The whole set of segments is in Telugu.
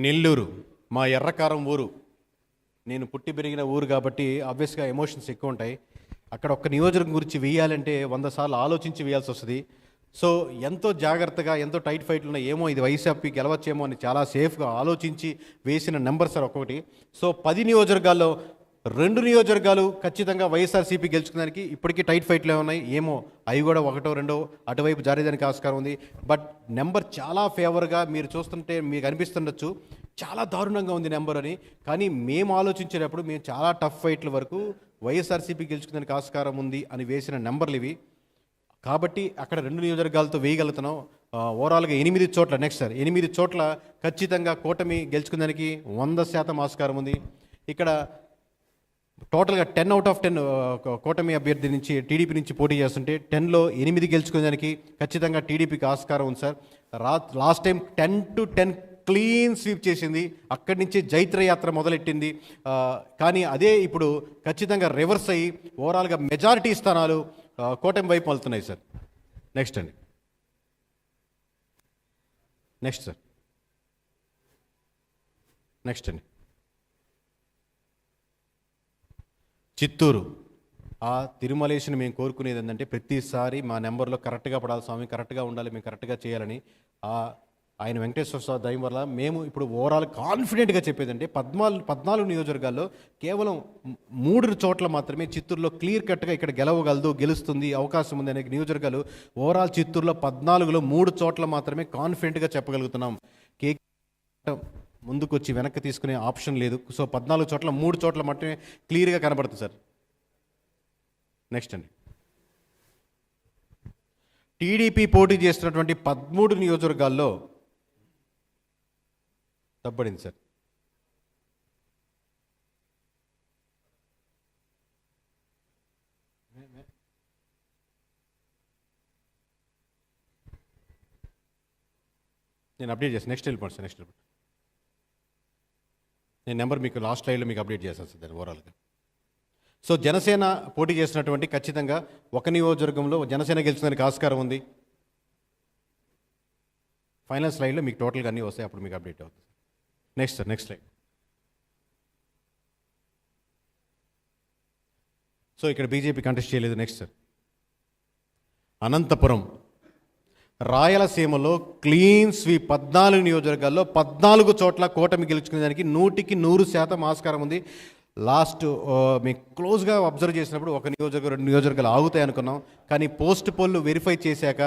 నెల్లూరు మా ఎర్రకారం ఊరు. నేను పుట్టి పెరిగిన ఊరు కాబట్టి ఆబ్వియస్గా ఎమోషన్స్ ఎక్కువ ఉంటాయి. అక్కడ ఒక్క నియోజకవర్గం గురించి వేయాలంటే 100 సార్లు ఆలోచించి వేయాల్సి వస్తుంది. సో ఎంతో జాగ్రత్తగా, ఎంతో టైట్ ఫైట్లు ఉన్నాయి. ఏమో ఇది వైసీపీ గెలవచ్చేమో అని చాలా సేఫ్గా ఆలోచించి వేసిన నెంబర్ సార్ ఒక్కొక్కటి. సో 10 నియోజకవర్గాల్లో 2 నియోజకవర్గాలు ఖచ్చితంగా వైఎస్ఆర్సీపీ గెలుచుకోవడానికి ఇప్పటికీ టైట్ ఫైట్లే ఉన్నాయి. ఏమో అవి కూడా 1, 2 అటువైపు జారేదానికి ఆస్కారం ఉంది. బట్ నెంబర్ చాలా ఫేవర్గా మీరు చూస్తుంటే మీకు అనిపిస్తుండొచ్చు చాలా దారుణంగా ఉంది నెంబర్ అని. కానీ మేము ఆలోచించేటప్పుడు మేము చాలా టఫ్ ఫైట్ల వరకు వైఎస్ఆర్సీపీ గెలుచుకోవడానికి ఆస్కారం ఉంది అని వేసిన నెంబర్లు ఇవి. కాబట్టి అక్కడ 2 నియోజకవర్గాలతో వేయగలుగుతున్నాం. ఓవరాల్గా 8 చోట్ల నెక్స్ట్ సార్ 8 చోట్ల ఖచ్చితంగా కూటమి గెలుచుకోవడానికి 100% ఆస్కారం ఉంది. ఇక్కడ టోటల్గా 10 out of 10 కూటమి అభ్యర్థి నుంచి టీడీపీ నుంచి పోటీ చేస్తుంటే 10లో 8 గెలుచుకోవడానికి ఖచ్చితంగా టీడీపీకి ఆస్కారం ఉంది sir. Last time 10 to 10 clean sweep చేసింది. అక్కడి నుంచి జైత్రయాత్ర మొదలెట్టింది. కానీ అదే ఇప్పుడు ఖచ్చితంగా రివర్స్ అయ్యి ఓవరాల్గా మెజారిటీ స్థానాలు కూటమి వైపు వెళ్తున్నాయి సార్. నెక్స్ట్ అండి, నెక్స్ట్ సార్, నెక్స్ట్ అండి, చిత్తూరు. ఆ తిరుమలేశని మేము కోరుకునేది ఏంటంటే ప్రతిసారి మా నెంబర్లో కరెక్ట్గా పడాలి స్వామి, కరెక్ట్గా ఉండాలి, మేము కరెక్ట్గా చేయాలని. ఆయన వెంకటేశ్వర స్వామి దయం వల్ల మేము ఇప్పుడు ఓవరాల్ కాన్ఫిడెంట్గా చెప్పేదంటే 14 నియోజకవర్గాల్లో కేవలం 3 చోట్ల మాత్రమే చిత్తూరులో క్లియర్ కట్గా ఇక్కడ గెలుస్తుంది అవకాశం ఉంది అనే నియోజకవర్గాలు. ఓవరాల్ చిత్తూరులో 14లో 3 చోట్ల మాత్రమే కాన్ఫిడెంట్గా చెప్పగలుగుతున్నాం. ముందుకు వచ్చి వెనక్కి తీసుకునే ఆప్షన్ లేదు. సో 14 చోట్ల 3 చోట్ల మాత్రమే క్లియర్గా కనబడుతుంది సార్. నెక్స్ట్ అండి, టీడీపీ పోటీ చేస్తున్నటువంటి 13 నియోజకవర్గాల్లో తప్పబడింది సార్. నేను అప్డేట్ చేస్తాను. నెక్స్ట్ వెళ్ళిపోండి సార్, నెక్స్ట్ వెళ్ళిపోండి. నేను నెంబర్ మీకు లాస్ట్ లైవ్లో మీకు అప్డేట్ చేస్తాను సార్ దాన్ని ఓవరాల్గా. సో జనసేన పోటీ చేసినటువంటి ఖచ్చితంగా 1 నియోజకవర్గంలో జనసేన గెలిచడానికి ఆస్కారం ఉంది. ఫైనల్ స్లైడ్లో మీకు టోటల్గా అన్నీ వస్తాయి, అప్పుడు మీకు అప్డేట్ అవుతుంది. Next sir, next slide. So ఇక్కడ బీజేపీ కంటెస్ట్ చేయలేదు. Next sir, Anantapuram. రాయలసీమలో క్లీన్ స్వీప్ 14 నియోజకవర్గాల్లో 14 చోట్ల కూటమి గెలుచుకునేదానికి 100% ఆస్కారం ఉంది. లాస్ట్ మీకు క్లోజ్గా అబ్జర్వ్ చేసినప్పుడు 1 నియోజకవర్గం 2 నియోజకవర్గాలు ఆగుతాయి అనుకున్నాం. కానీ పోస్ట్ పోల్ వెరిఫై చేశాక,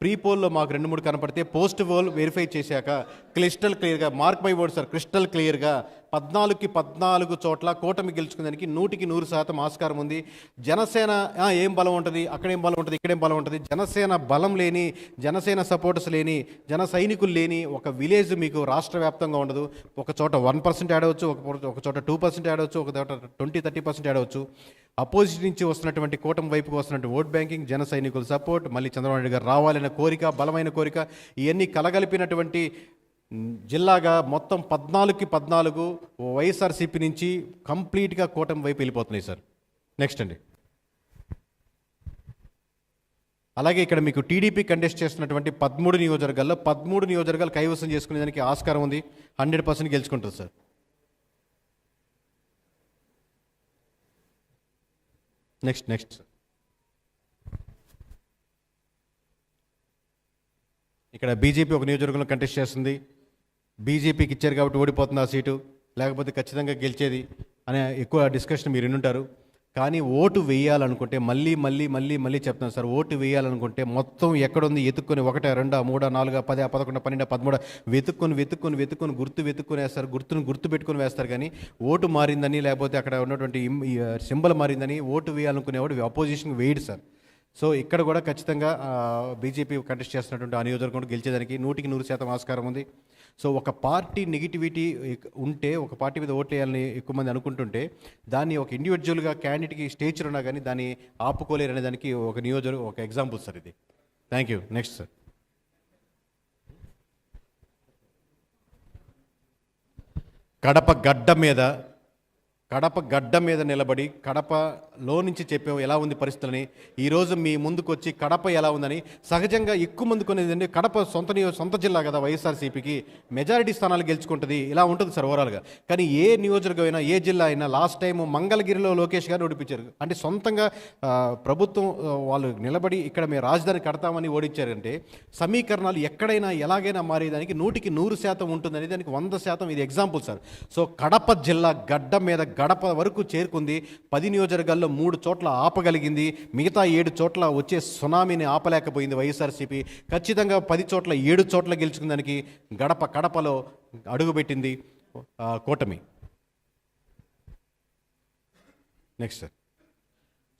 ప్రీ పోల్లో మాకు 2-3 కనపడితే పోస్ట్ పోల్ వెరిఫై చేశాక క్లిస్టల్ క్లియర్గా, mark my word sir, crystal క్లియర్గా 14కి 14 చోట్ల కూటమి గెలుచుకునేదానికి 100% ఆస్కారం ఉంది. జనసేన ఏం బలం ఉంటుంది, అక్కడేం బలం ఉంటుంది, ఇక్కడేం బలం ఉంటుంది. జనసేన బలం లేని, జనసేన సపోర్టర్స్ లేని, జన సైనికులు లేని ఒక విలేజ్ మీకు రాష్ట్ర వ్యాప్తంగా ఉండదు. ఒక చోట 1% యాడ్ అవ్వచ్చు, ఒక చోట 2% యాడ్ అవ్వచ్చు, ఒక చోట 20-30% యాడ్ అవ్వచ్చు. అపోజిట్ నుంచి వస్తున్నటువంటి కూటమి వైపుకు వస్తున్నటువంటి ఓట్ బ్యాంకింగ్, జన సైనికుల సపోర్ట్, మళ్ళీ చంద్రబాబు నాయుడు గారు రావాలనే కోరిక, బలమైన కోరిక, ఇవన్నీ కలగలిపినటువంటి జిల్లాగా మొత్తం 14కి 14 వైఎస్ఆర్సీపీ నుంచి కంప్లీట్గా కూటమి వైపు వెళ్ళిపోతున్నాయి సార్. నెక్స్ట్ అండి, అలాగే ఇక్కడ మీకు టీడీపీ కంటెస్ట్ చేస్తున్నటువంటి 13 నియోజకవర్గాల్లో 13 నియోజకవర్గాలు కైవసం చేసుకునేదానికి ఆస్కారం ఉంది. 100% గెలుచుకుంటుంది సార్. నెక్స్ట్ నెక్స్ట్ సార్, ఇక్కడ బీజేపీ 1 నియోజకవర్గంలో కంటెస్ట్ చేస్తుంది. బీజేపీకి ఇచ్చారు కాబట్టి ఓడిపోతుంది ఆ సీటు, లేకపోతే ఖచ్చితంగా గెలిచేది అనే ఎక్కువ డిస్కషన్ మీరు వినుంటారు. కానీ ఓటు వేయాలనుకుంటే మళ్ళీ మళ్ళీ మళ్ళీ మళ్ళీ చెప్తాను సార్, ఓటు వేయాలనుకుంటే మొత్తం ఎక్కడుంది ఎత్తుక్కొని 1, 2, 3, 4, 10, 11, 12, 13 వెతుక్కొని గుర్తు వేస్తారు. గుర్తు పెట్టుకొని వేస్తారు. కానీ ఓటు మారిందని, లేకపోతే అక్కడ ఉన్నటువంటి సింబల్ మారిందని ఓటు వేయాలనుకునేవాడు అపోజిషన్ వేయడు సార్. సో ఇక్కడ కూడా ఖచ్చితంగా బీజేపీ కంటెస్ట్ చేస్తున్నటువంటి ఆ నియోజకవర్గం గెలిచేదానికి 100% ఆస్కారం ఉంది. సో ఒక పార్టీ నెగిటివిటీ ఉంటే, ఒక పార్టీ మీద ఓట్లు వేయాలని ఎక్కువ మంది అనుకుంటుంటే, దాన్ని ఒక ఇండివిజువల్గా క్యాండిడేట్కి స్టేచర్ ఉన్నా కానీ దాన్ని ఆపుకోలేరు అనే దానికి ఒక ఎగ్జాంపుల్ సార్ ఇది. Thank you. Next sir, Kadapa గడ్డ మీద కడప గడ్డ మీద నిలబడి కడపలో నుంచి చెప్పావు ఎలా ఉంది పరిస్థితులని. ఈరోజు మీ ముందుకు వచ్చి కడప ఎలా ఉందని. సహజంగా ఎక్కువ మంది కొనేది కడప సొంత జిల్లా కదా వైఎస్ఆర్సీపీకి, మెజారిటీ స్థానాలు గెలుచుకుంటుంది, ఇలా ఉంటుంది సార్ ఓవరాల్గా. కానీ ఏ నియోజకవర్గం అయినా ఏ జిల్లా అయినా లాస్ట్ టైం మంగళగిరిలో లోకేష్ గారు ఓడిపించారు. అంటే సొంతంగా ప్రభుత్వం వాళ్ళు నిలబడి ఇక్కడ మేము రాజధాని కడతామని ఓడించారంటే సమీకరణాలు ఎక్కడైనా ఎలాగైనా మారేదానికి 100% ఉంటుందని దానికి 100% ఇది ఎగ్జాంపుల్ సార్. సో కడప జిల్లా గడ్డ మీద గడప వరకు చేరుకుంది. 10 నియోజకవర్గాల్లో 3 చోట్ల ఆపగలిగింది. మిగతా 7 చోట్ల వచ్చే సునామీని ఆపలేకపోయింది వైఎస్ఆర్సీపీ. ఖచ్చితంగా 10 చోట్ల 7 చోట్ల గెలుచుకుందానికి కడపలో అడుగుపెట్టింది కూటమి. Next sir.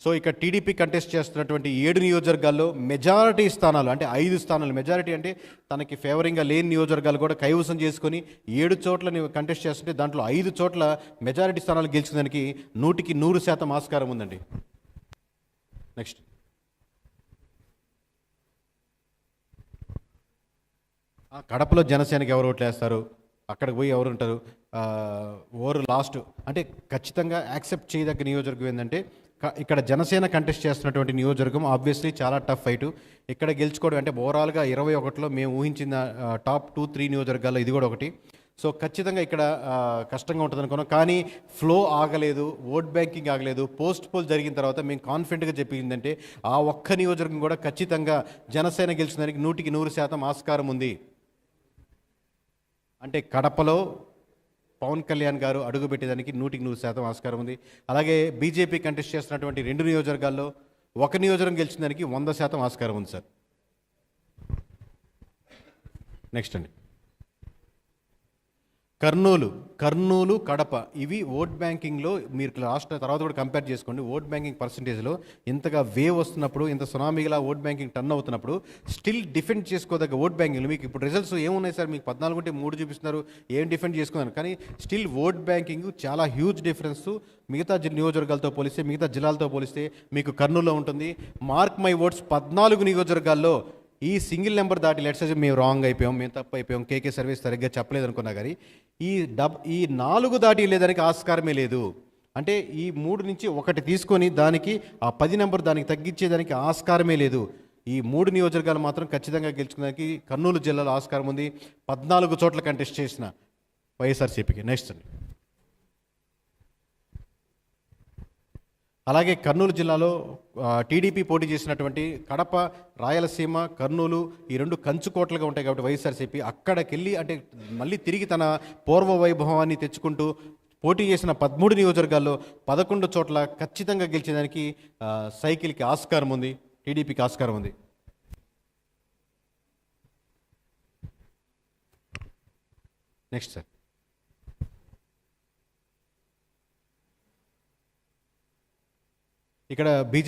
సో ఇక టీడీపీ కంటెస్ట్ చేస్తున్నటువంటి 7 నియోజకవర్గాల్లో మెజారిటీ స్థానాలు అంటే 5 స్థానాలు, మెజారిటీ అంటే తనకి ఫేవరింగ్గా లేని నియోజకవర్గాలు కూడా కైవసం చేసుకొని 7 చోట్ల కంటెస్ట్ చేస్తుంటే దాంట్లో 5 చోట్ల మెజారిటీ స్థానాలు గెలుచుకోవడానికి 100% ఆస్కారం ఉందండి. నెక్స్ట్. కడపలో జనసేనకి ఎవరు ఓట్లు వేస్తారు, అక్కడికి పోయి ఎవరు ఉంటారు, లాస్ట్ అంటే ఖచ్చితంగా యాక్సెప్ట్ చేయదగ్గ నియోజకవర్గం ఏంటంటే ఇక్కడ జనసేన కంటెస్ట్ చేస్తున్నటువంటి నియోజకవర్గం ఆబ్వియస్లీ చాలా టఫ్ ఫైటు. ఇక్కడ గెలుచుకోవడం అంటే ఓవరాల్గా 21లో మేము ఊహించిన టాప్ 2-3 నియోజకవర్గాల్లో ఇది కూడా ఒకటి. సో ఖచ్చితంగా ఇక్కడ కష్టంగా ఉంటుంది అనుకున్నాం. కానీ ఫ్లో ఆగలేదు, ఓట్ బ్యాంకింగ్ ఆగలేదు. పోస్ట్ పోల్ జరిగిన తర్వాత మేము కాన్ఫిడెంట్గా చెప్పిందంటే ఆ ఒక్క నియోజకవర్గం కూడా ఖచ్చితంగా జనసేన గెలిచినందుకు 100% ఆస్కారం ఉంది. అంటే కడపలో పవన్ కళ్యాణ్ గారు అడుగుపెట్టేదానికి 100% ఆస్కారం ఉంది. అలాగే బీజేపీ కంటెస్ట్ చేస్తున్నటువంటి 2 నియోజకవర్గాల్లో ఒక నియోజకవర్గం గెలిచిందానికి 100% ఆస్కారం ఉంది సార్. నెక్స్ట్ అండి. కర్నూలు, కడప ఇవి ఓట్ బ్యాంకింగ్లో మీరు లాస్ట్ తర్వాత కూడా కంపేర్ చేసుకోండి. ఓట్ బ్యాంకింగ్ పర్సంటేజ్లో ఇంతగా వేవ్ వస్తున్నప్పుడు, ఇంత సునామీగా ఓట్ బ్యాంకింగ్ టర్న్ అవుతున్నప్పుడు స్టిల్ డిఫెండ్ చేసుకోదగ్గ ఓట్ బ్యాంకింగ్లో మీకు ఇప్పుడు రిజల్ట్స్ ఏమున్నాయి సార్? మీకు 14 ఉంటే 3 చూపిస్తున్నారు, ఏం డిఫెండ్ చేసుకున్నారు. కానీ స్టిల్ ఓట్ బ్యాంకింగ్ చాలా హ్యూజ్ డిఫరెన్స్ మిగతా నియోజకవర్గాలతో పోలిస్తే, మిగతా జిల్లాలతో పోలిస్తే మీకు కర్నూలులో ఉంటుంది. మార్క్ మై ఓట్స్ 14 నియోజకవర్గాల్లో ఈ సింగిల్ నెంబర్ దాటి లెట్స్ మేము రాంగ్ అయిపోయాం, మేము తప్పు అయిపోయాం, కేకే సర్వీస్ సరిగ్గా చెప్పలేదు అనుకున్నా కానీ ఈ 4 దాటి లేదానికి ఆస్కారమే లేదు. అంటే ఈ 3 నుంచి 1 తీసుకొని దానికి ఆ 10 నెంబర్ దానికి తగ్గించేదానికి ఆస్కారమే లేదు. ఈ 3 నియోజకవర్గాలు మాత్రం ఖచ్చితంగా గెలుచుకోవడానికి కర్నూలు జిల్లాలో ఆస్కారం ఉంది. 14 చోట్ల కంటెస్ట్ చేసిన వైఎస్ఆర్సీపీకి. నెక్స్ట్ అండి. అలాగే కర్నూలు జిల్లాలో టీడీపీ పోటీ చేసినటువంటి కడప, రాయలసీమ, కర్నూలు ఈ 2 కంచుకోట్లుగా ఉంటాయి కాబట్టి వైఎస్ఆర్సీపీ అక్కడికి వెళ్ళి అంటే మళ్ళీ తిరిగి తన పూర్వ వైభవాన్ని తెచ్చుకుంటూ పోటీ చేసిన 13 నియోజకవర్గాల్లో 11 చోట్ల ఖచ్చితంగా గెలిచేదానికి సైకిల్కి ఆస్కారం ఉంది, టీడీపీకి ఆస్కారం ఉంది. Next sir. ఇక్కడ బీజేపీ